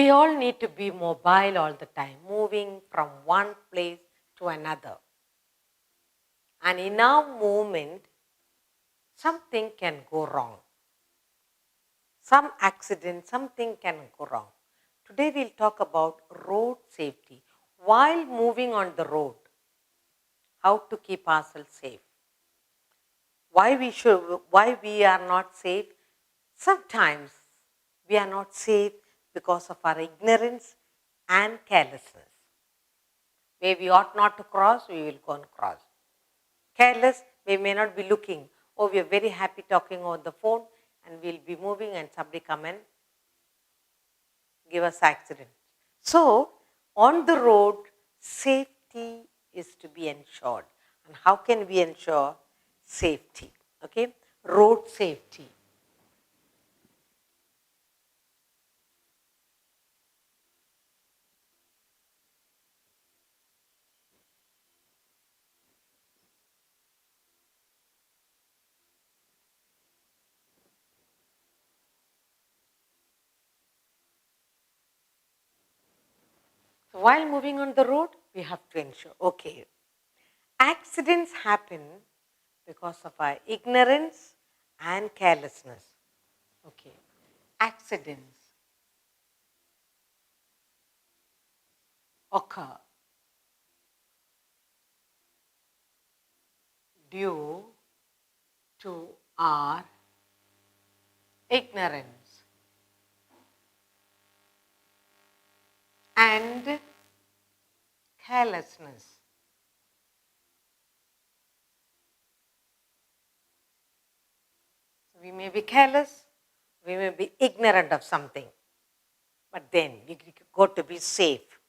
We all need to be mobile all the time, moving from one place to another. And in our movement, something can go wrong. Some accident, something can go wrong. Today we'll talk about road safety. While moving on the road, how to keep ourselves safe. Why we are not safe? Sometimes we are not safe because of our ignorance and carelessness. Where we ought not to cross, we will go and cross. Careless, we may not be looking. Oh, we are very happy talking over the phone and we'll be moving and somebody come and give us accident. So, on the road, safety is to be ensured. And how can we ensure safety? Okay, road safety. So while moving on the road, we have to ensure, okay, accidents happen because of our ignorance and carelessness. Okay, accidents occur due to our ignorance and carelessness. So we may be careless, we may be ignorant of something, but then we got to be safe.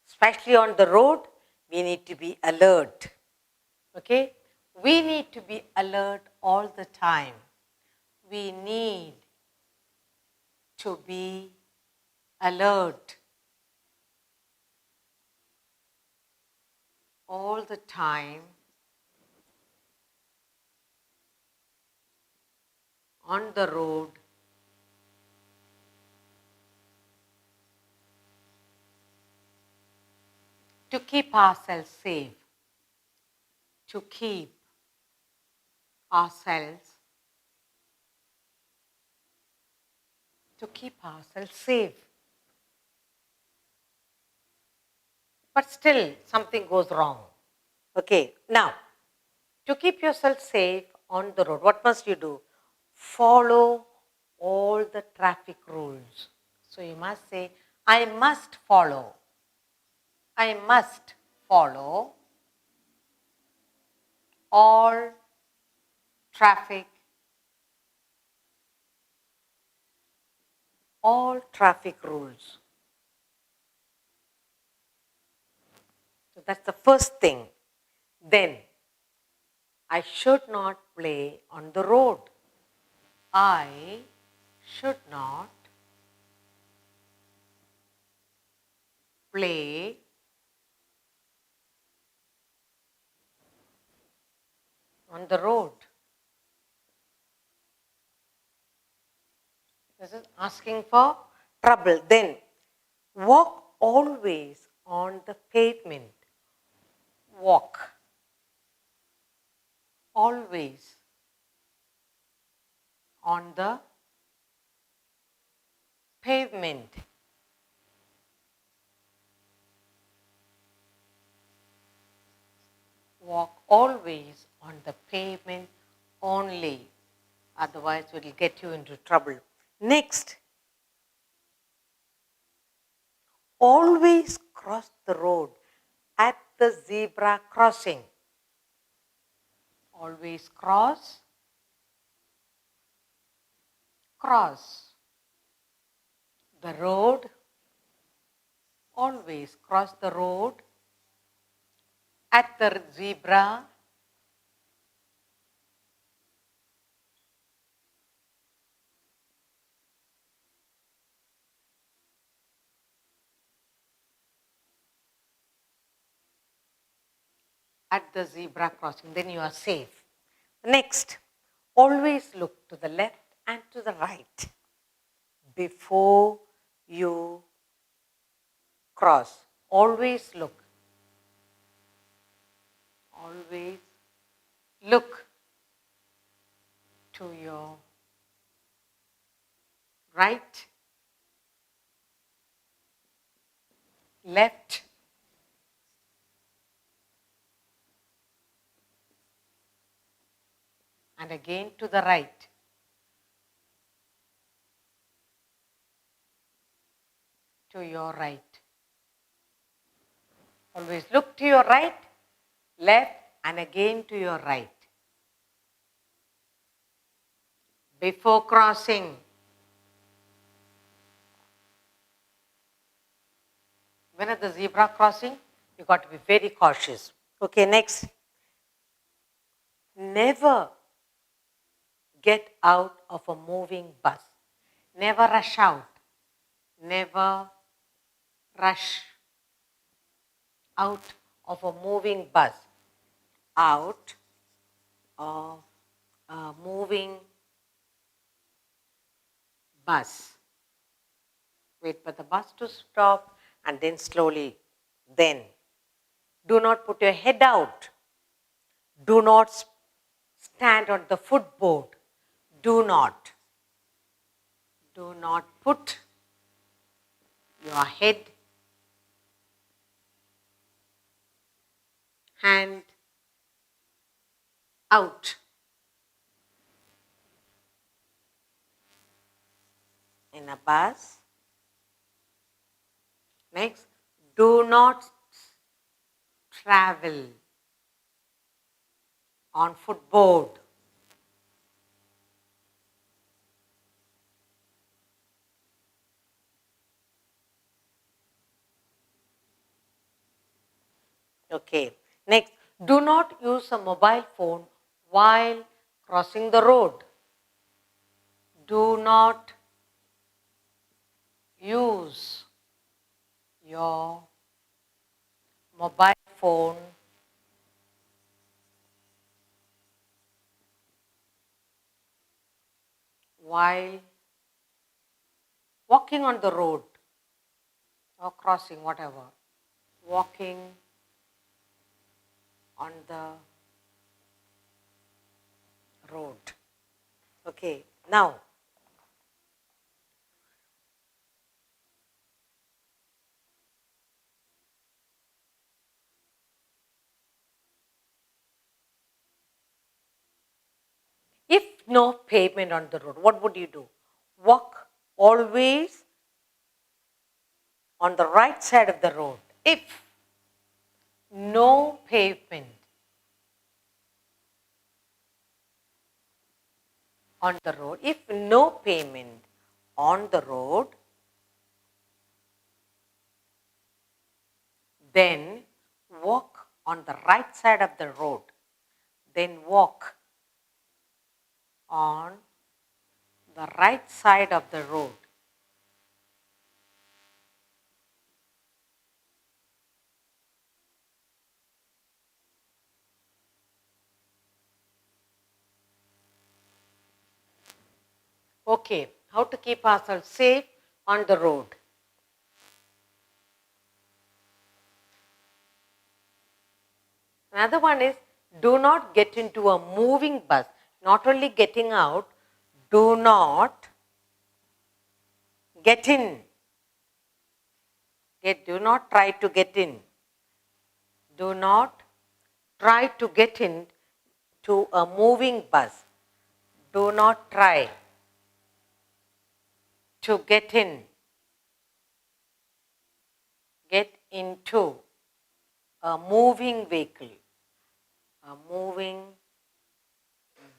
Especially on the road, we need to be alert. Okay? We need to be alert all the time. We need to be alert all the time on the road to keep ourselves safe, to keep ourselves safe. But still, something goes wrong. Okay, now, to keep yourself safe on the road, what must you do? Follow all the traffic rules. So you must say, I must follow. I must follow all traffic rules. So that's the first thing. Then, I should not play on the road. I should not play on the road. This is asking for trouble. Then, walk always on the pavement. Walk always on the pavement. Walk always on the pavement only. Otherwise, it will get you into trouble. Next, always cross the road at the zebra crossing. Always cross the road. Always cross the road at the zebra crossing. Then you are safe. Next, always look to the left and to the right before you cross. Always look. Always look to your right, left, and again to the right. To your right. Always look to your right, left, and again to your right. Before crossing, when at the zebra crossing, you got to be very cautious. Okay, next. Never get out of a moving bus. Never rush out. Never rush out of a moving bus. Out of a moving bus. Wait for the bus to stop and then slowly. Then do not put your head out. Do not stand on the footboard. Do not put your head, hand out. In a bus. Next, do not travel on footboard. Okay. Next, do not use a mobile phone while crossing the road. Do not use your mobile phone while walking on the road or crossing, whatever. Walking on the road. Okay, now if no pavement on the road, what would you do? Walk always on the right side of the road. If no pavement on the road, if no pavement on the road, then walk on the right side of the road. Then walk on the right side of the road. Okay, how to keep ourselves safe on the road? Another one is do not get into a moving bus. Not only getting out, do not get in. Do not try to get in. Do not try to get in to a moving bus. Do not try to get in. Get into a moving vehicle. A moving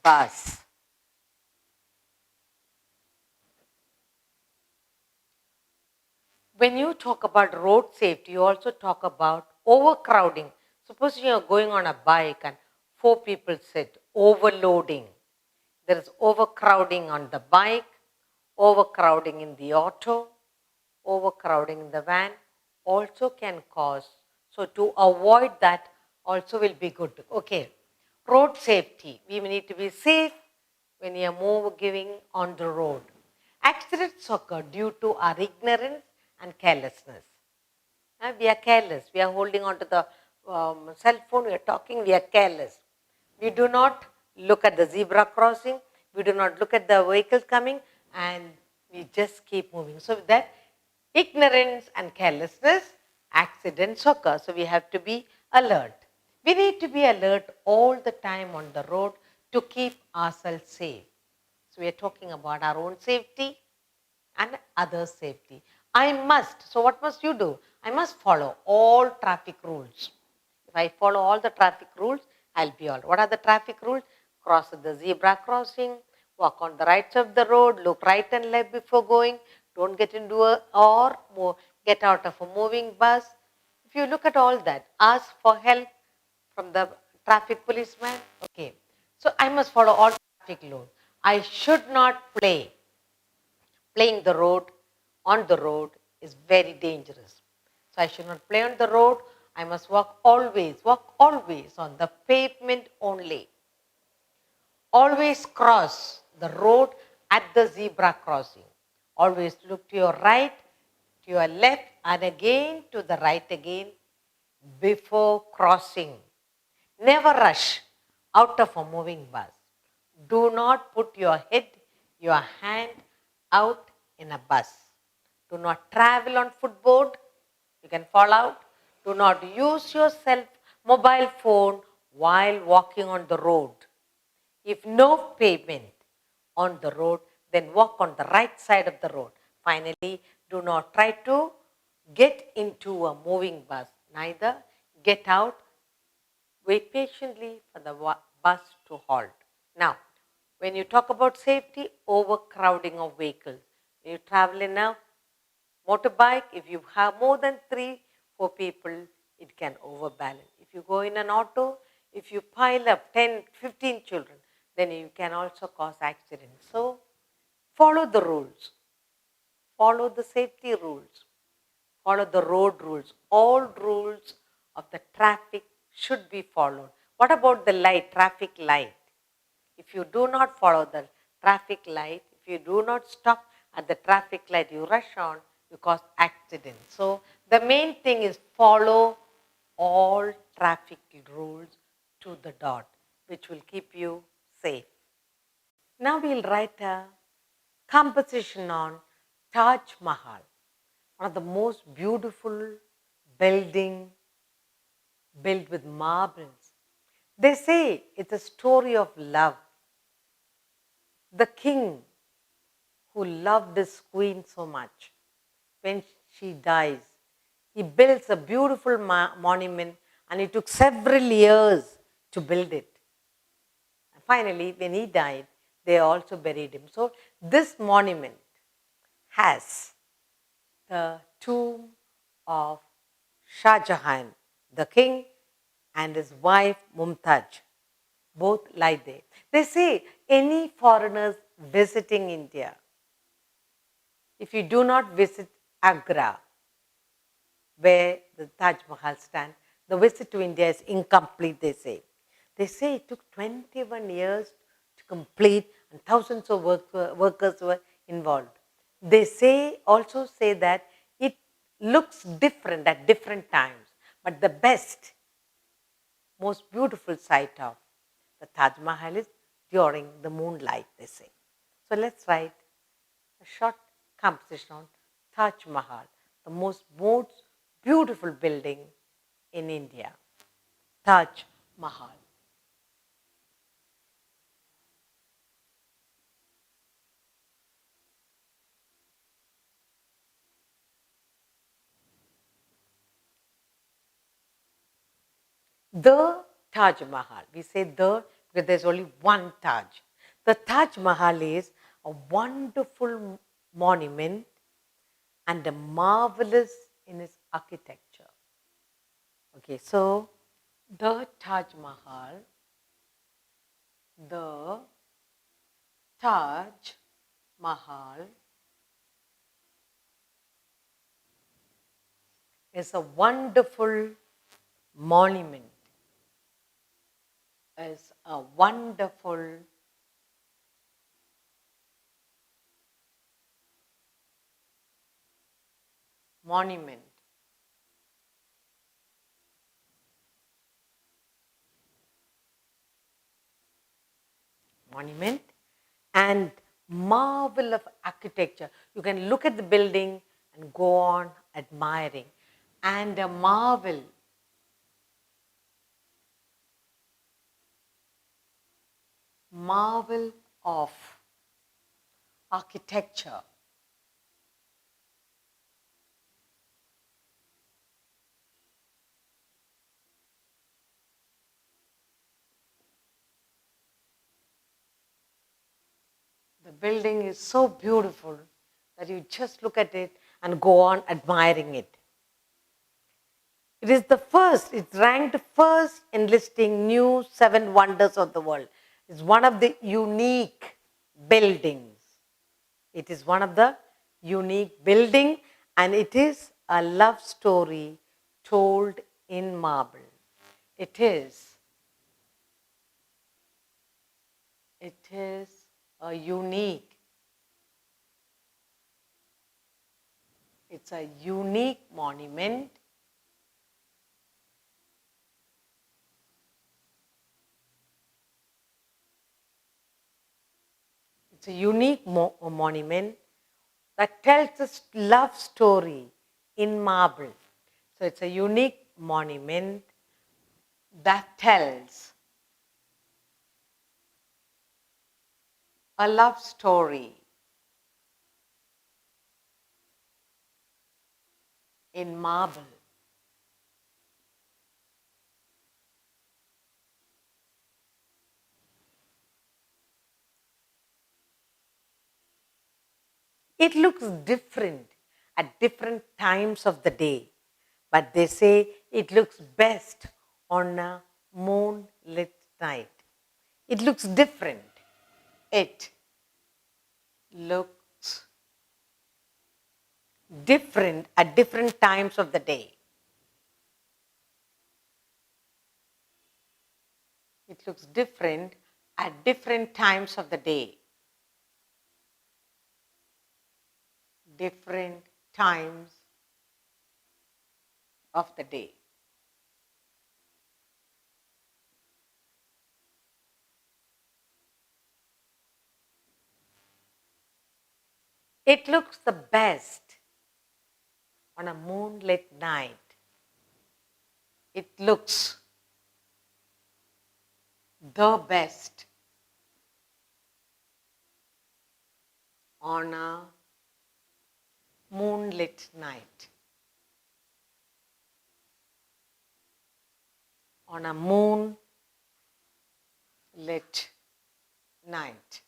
bus. When you talk about road safety, you also talk about overcrowding. Suppose you are going on a bike and 4 people sit, overloading. There is overcrowding on the bike, overcrowding in the auto, overcrowding in the van also can cause. So to avoid that also will be good. Okay. Road safety. We need to be safe when you are moving on the road. Accidents occur due to our ignorance and carelessness. We are careless. We are holding on to the cell phone, we are talking, we are careless. We do not look at the zebra crossing, we do not look at the vehicles coming, and we just keep moving. So, with that ignorance and carelessness, accidents occur. So, we have to be alert. We need to be alert all the time on the road to keep ourselves safe. So, we are talking about our own safety and others' safety. I must. So, what must you do? I must follow all traffic rules. If I follow all the traffic rules, I'll be all right. What are the traffic rules? Cross the zebra crossing, walk on the right side of the road, look right and left before going, don't get into get out of a moving bus. If you look at all that, ask for help from the traffic policeman. Okay. So I must follow all traffic laws. I should not playing the road on the road is very dangerous. So I should not play on the road. I must walk always on the pavement only. Always cross the road at the zebra crossing. Always look to your right, to your left, and again to the right again before crossing. Never rush out of a moving bus. Do not put your head, your hand out in a bus. Do not travel on footboard. You can fall out. Do not use your mobile phone while walking on the road. If no pavement on the road, then walk on the right side of the road. Finally, do not try to get into a moving bus. Neither get out. Wait patiently for the bus to halt. Now, when you talk about safety, overcrowding of vehicles. When you travel in a motorbike, if you have more than 3-4 people, it can overbalance. If you go in an auto, if you pile up 10-15 children, then you can also cause accidents. So, follow the rules. Follow the safety rules. Follow the road rules. All rules of the traffic should be followed. What about the traffic light? If you do not follow the traffic light, if you do not stop at the traffic light, you rush on, you cause accidents. So the main thing is follow all traffic rules to the dot, which will keep you safe. Now we'll write a composition on Taj Mahal, one of the most beautiful building built with marbles. They say it's a story of love. The king who loved his queen so much, when she dies, he builds a beautiful monument, and it took several years to build it. And finally, when he died, they also buried him. So this monument has the tomb of Shah Jahan, the king, and his wife Mumtaz. Both lie there. They say any foreigners visiting India, if you do not visit Agra, where the Taj Mahal stands, the visit to India is incomplete, they say. They say it took 21 years to complete and thousands of workers were involved. They also say that it looks different at different times, but the best, most beautiful sight of the Taj Mahal is during the moonlight, they say. So let's write a short composition on Taj Mahal, the most beautiful building in India. Taj Mahal. The Taj Mahal. We say the because there's only one Taj. The Taj Mahal is a wonderful monument and a marvelous in its architecture. Okay, so the Taj Mahal, the Taj Mahal is a wonderful monument, is a wonderful monument. Monument and marvel of architecture. You can look at the building and go on admiring. And a marvel of architecture. The building is so beautiful that you just look at it and go on admiring it. It is the first, it's ranked first in listing new 7 wonders of the world. It's one of the unique buildings. It is one of the unique building and it is a love story told in marble. It is a unique, it's a unique monument. It's a unique monument that tells a love story in marble. So it's a unique monument that tells a love story in marble. It looks different at different times of the day, but they say it looks best on a moonlit night. It looks different. It looks different at different times of the day. It looks different at different times of the day. Different times of the day. It looks the best on a moonlit night. It looks the best on a moonlit night. On a moonlit night.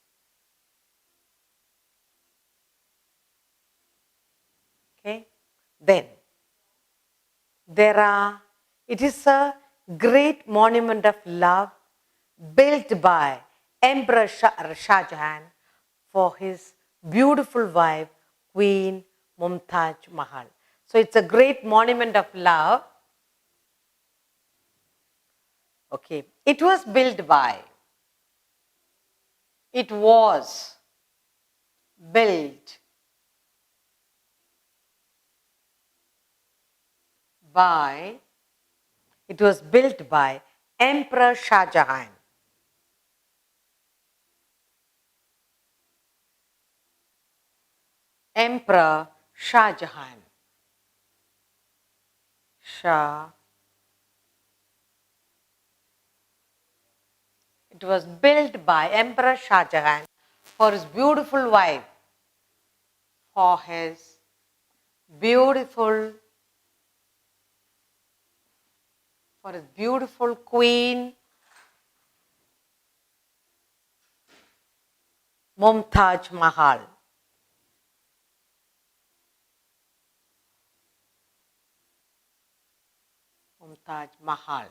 Okay? Then, it is a great monument of love built by Emperor Shah Jahan for his beautiful wife, Queen Mumtaz Mahal. So it's a great monument of love. Okay, it was built by Emperor Shah Jahan. Emperor Shah Jahan. It was built by Emperor Shah Jahan for his beautiful wife, for his beautiful queen, Mumtaz Mahal. Mumtaz Mahal.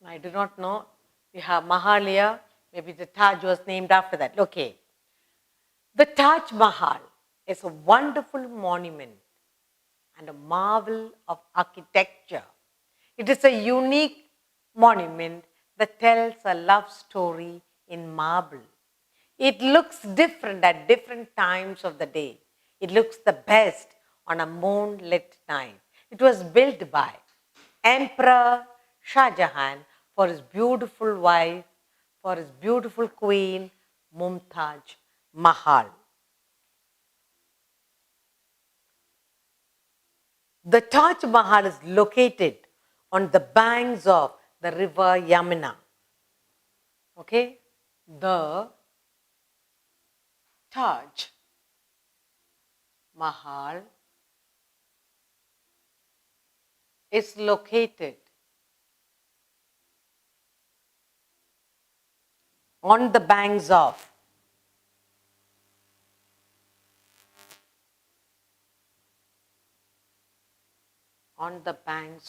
I do not know. We have Mahal here. Maybe the Taj was named after that. Okay. The Taj Mahal is a wonderful monument and a marvel of architecture. It is a unique monument that tells a love story in marble. It looks different at different times of the day. It looks the best on a moonlit night. It was built by Emperor Shah Jahan for his beautiful wife, for his beautiful queen, Mumtaz Mahal. The Taj Mahal is located on the banks of the river Yamuna. Okay? The Taj Mahal is located on the banks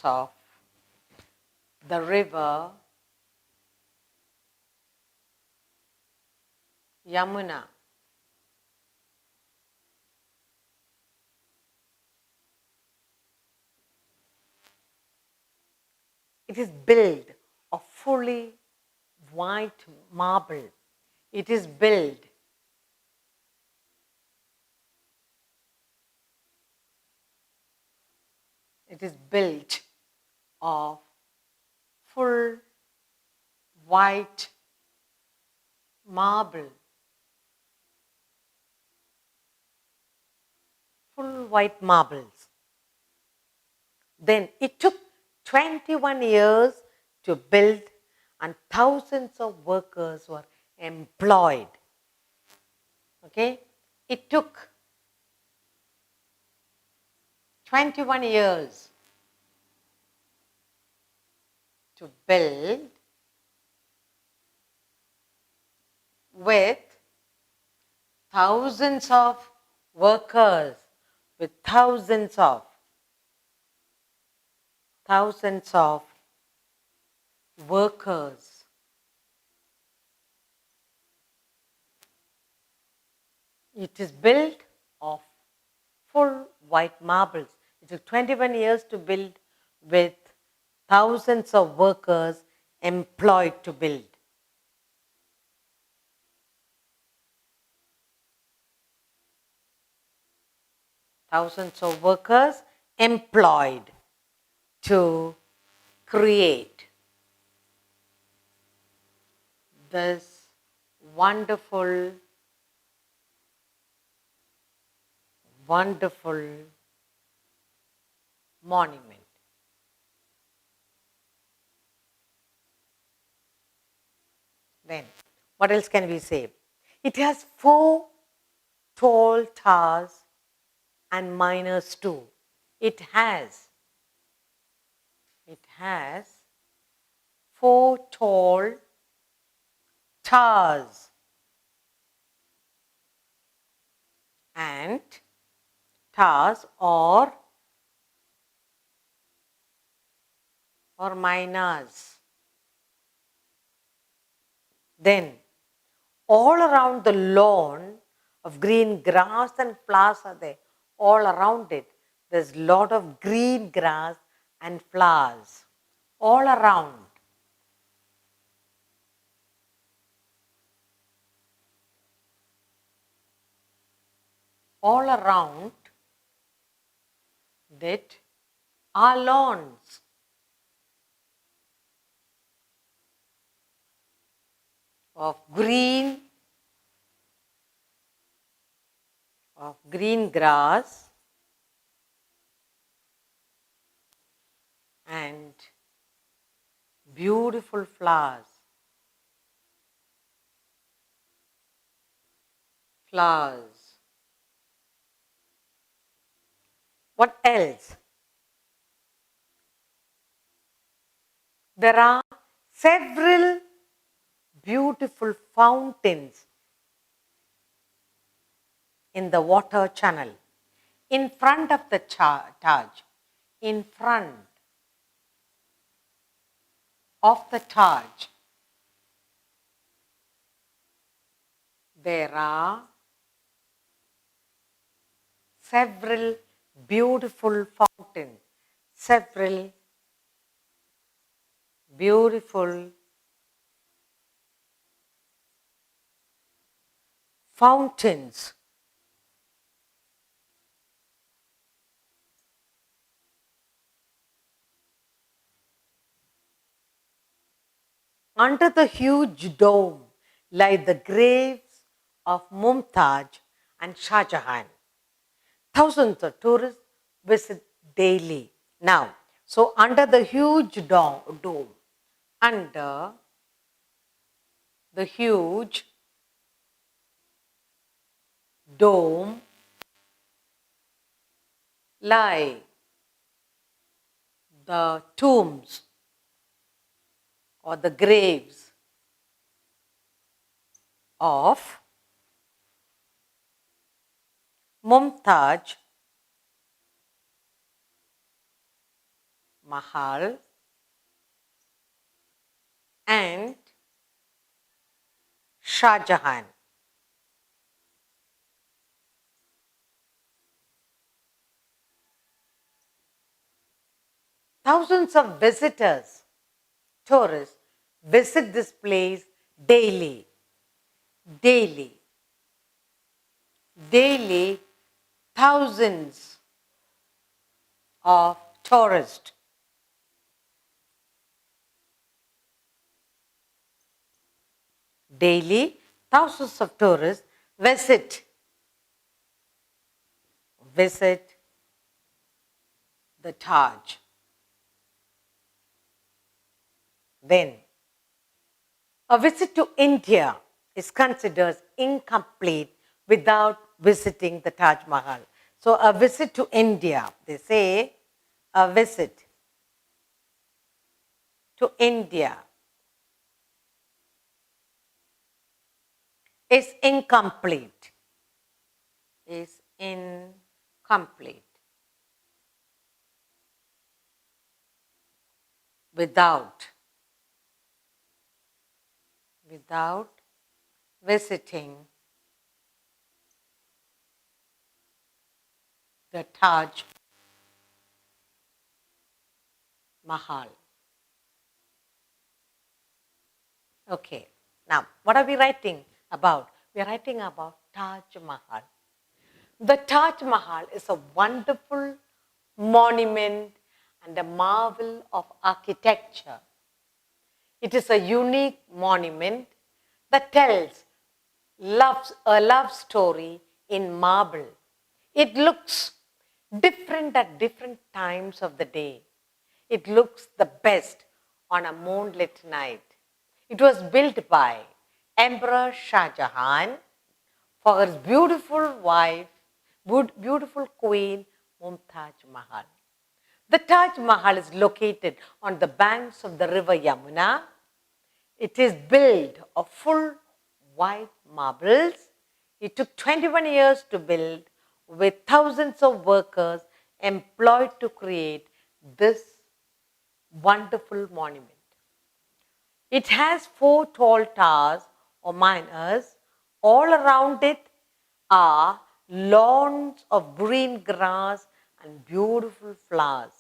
of the river Yamuna. It is built of fully white marble. It is built of full white marble. Full white marbles. Then it took 21 years to build, and thousands of workers were employed. Okay? It took 21 years to build with thousands of workers, with thousands of workers. It is built of full white marbles. It took 21 years to build with thousands of workers employed to build. Thousands of workers employed to create this wonderful monument. Then, what else can we say? It has 4 tall towers and minors too. It has 4 tall towers and or minors. Then, all around the lawn of green grass and flowers are there. All around it, there's a lot of green grass and flowers. All around. All around that are lawns. Of green grass and beautiful flowers. What else? There are several beautiful fountains in the water channel in front of the Taj. In front of the Taj, there are several beautiful fountains, several beautiful fountains, under the huge dome lie the graves of Mumtaz and Shah Jahan. Thousands of tourists visit daily. Now, so under the huge dome, under the huge dome lie the tombs or the graves of Mumtaz Mahal and Shah Jahan. Thousands of visitors, tourists, visit this place daily. Daily. Daily, thousands of tourists. Daily, thousands of tourists visit the Taj. Then, a visit to India is considered incomplete without visiting the Taj Mahal. So, a visit to India, they say a visit to India is incomplete. Is incomplete without visiting the Taj Mahal. Okay, now what are we writing about? We are writing about Taj Mahal. The Taj Mahal is a wonderful monument and a marvel of architecture. It is a unique monument that tells a love story in marble. It looks different at different times of the day. It looks the best on a moonlit night. It was built by Emperor Shah Jahan for his beautiful wife, beautiful queen Mumtaz Mahal. The Taj Mahal is located on the banks of the river Yamuna. It is built of full white marbles. It took 21 years to build with thousands of workers employed to create this wonderful monument. It has 4 tall towers or minarets. All around it are lawns of green grass and beautiful flowers.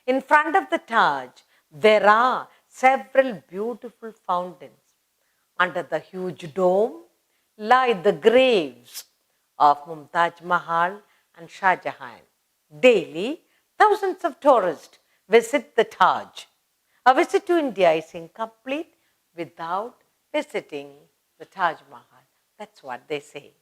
In front of the Taj, there are several beautiful fountains. Under the huge dome lie the graves of Mumtaz Mahal and Shah Jahan. Daily, thousands of tourists visit the Taj. A visit to India is incomplete without visiting the Taj Mahal. That's what they say.